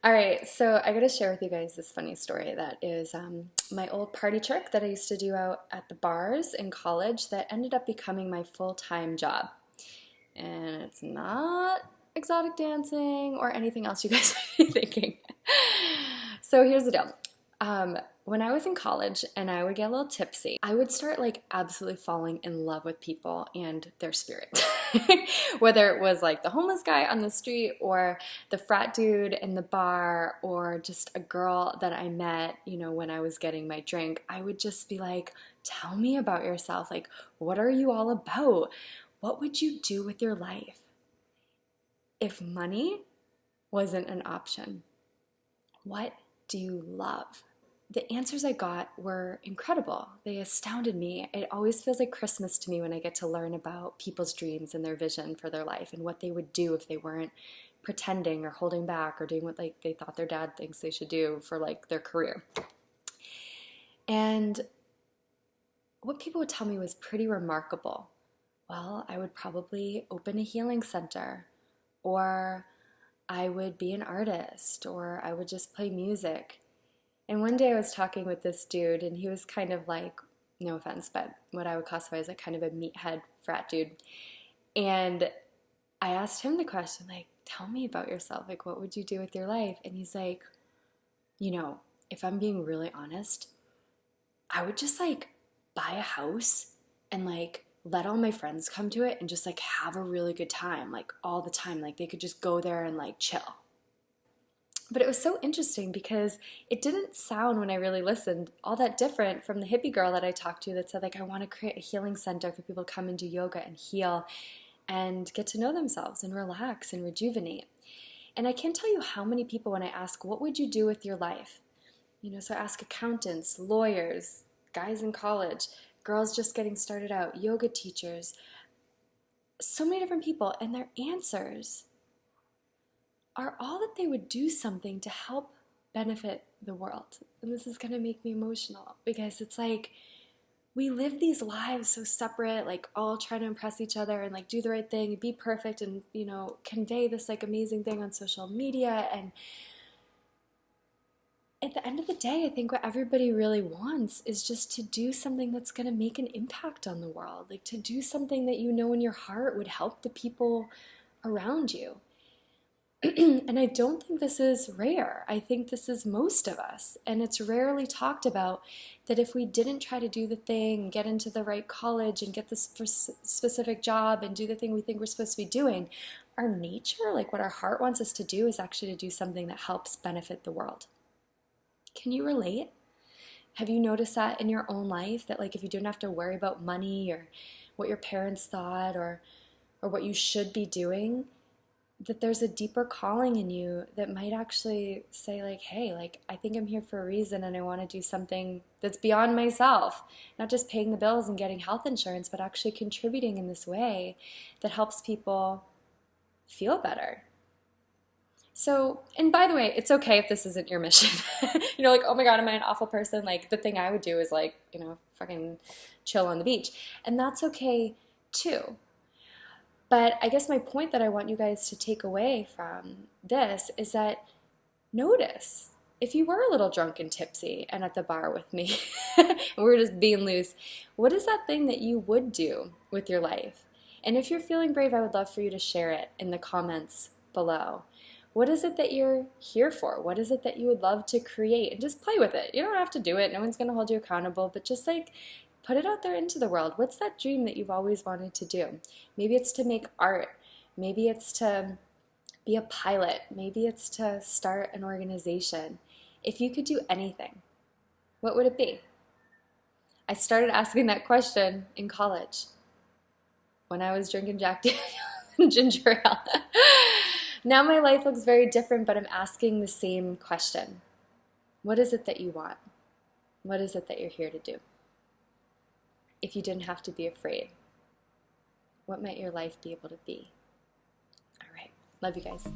All right, so I gotta share with you guys this funny story that is my old party trick that I used to do out at the bars in college that ended up becoming my full-time job. And it's not exotic dancing or anything else you guys might be thinking. So here's the deal. When I was in college and I would get a little tipsy, I would start like absolutely falling in love with people and their spirit. Whether it was like the homeless guy on the street or the frat dude in the bar or just a girl that I met, when I was getting my drink, I would just be like, tell me about yourself. Like, what are you all about? What would you do with your life if money wasn't an option? What do you love? The answers I got were incredible. They astounded me. It always feels like Christmas to me when I get to learn about people's dreams and their vision for their life and what they would do if they weren't pretending or holding back or doing what like they thought their dad thinks they should do for like their career. And what people would tell me was pretty remarkable. Well, I would probably open a healing center, or I would be an artist, or I would just play music. And one day I was talking with this dude, and he was kind of like, no offense, but what I would classify as like kind of a meathead frat dude. And I asked him the question, like, tell me about yourself. Like, what would you do with your life? And he's like, if I'm being really honest, I would just like buy a house and like let all my friends come to it and just like have a really good time, like all the time. Like they could just go there and like chill. But it was so interesting because it didn't sound, when I really listened, all that different from the hippie girl that I talked to that said, like, I want to create a healing center for people to come and do yoga and heal and get to know themselves and relax and rejuvenate. And I can't tell you how many people, when I ask, what would you do with your life? So I ask accountants, lawyers, guys in college, girls just getting started out, yoga teachers, so many different people, and their answers are all that they would do something to help benefit the world. And this is going to make me emotional because it's like we live these lives so separate, like all trying to impress each other and like do the right thing and be perfect and, convey this like amazing thing on social media. And at the end of the day, I think what everybody really wants is just to do something that's going to make an impact on the world, like to do something that in your heart would help the people around you. And I don't think this is rare. I think this is most of us. And it's rarely talked about that if we didn't try to do the thing, get into the right college and get this specific job and do the thing we think we're supposed to be doing, our nature, like what our heart wants us to do, is actually to do something that helps benefit the world. Can you relate? Have you noticed that in your own life, that like if you didn't have to worry about money or what your parents thought or what you should be doing, that there's a deeper calling in you that might actually say like, hey, like I think I'm here for a reason and I want to do something that's beyond myself, not just paying the bills and getting health insurance, but actually contributing in this way that helps people feel better. So, and by the way, it's okay if this isn't your mission. Like, oh my God, am I an awful person? Like the thing I would do is like, fucking chill on the beach. And that's okay too. But I guess my point that I want you guys to take away from this is that notice if you were a little drunk and tipsy and at the bar with me and we're just being loose, what is that thing that you would do with your life? And if you're feeling brave, I would love for you to share it in the comments below. What is it that you're here for? What is it that you would love to create? And just play with it. You don't have to do it. No one's going to hold you accountable, but just like put it out there into the world. What's that dream that you've always wanted to do? Maybe it's to make art. Maybe it's to be a pilot. Maybe it's to start an organization. If you could do anything, what would it be? I started asking that question in college when I was drinking Jack Daniels and ginger ale. Now my life looks very different, but I'm asking the same question. What is it that you want? What is it that you're here to do? If you didn't have to be afraid, what might your life be able to be? All right. Love you guys.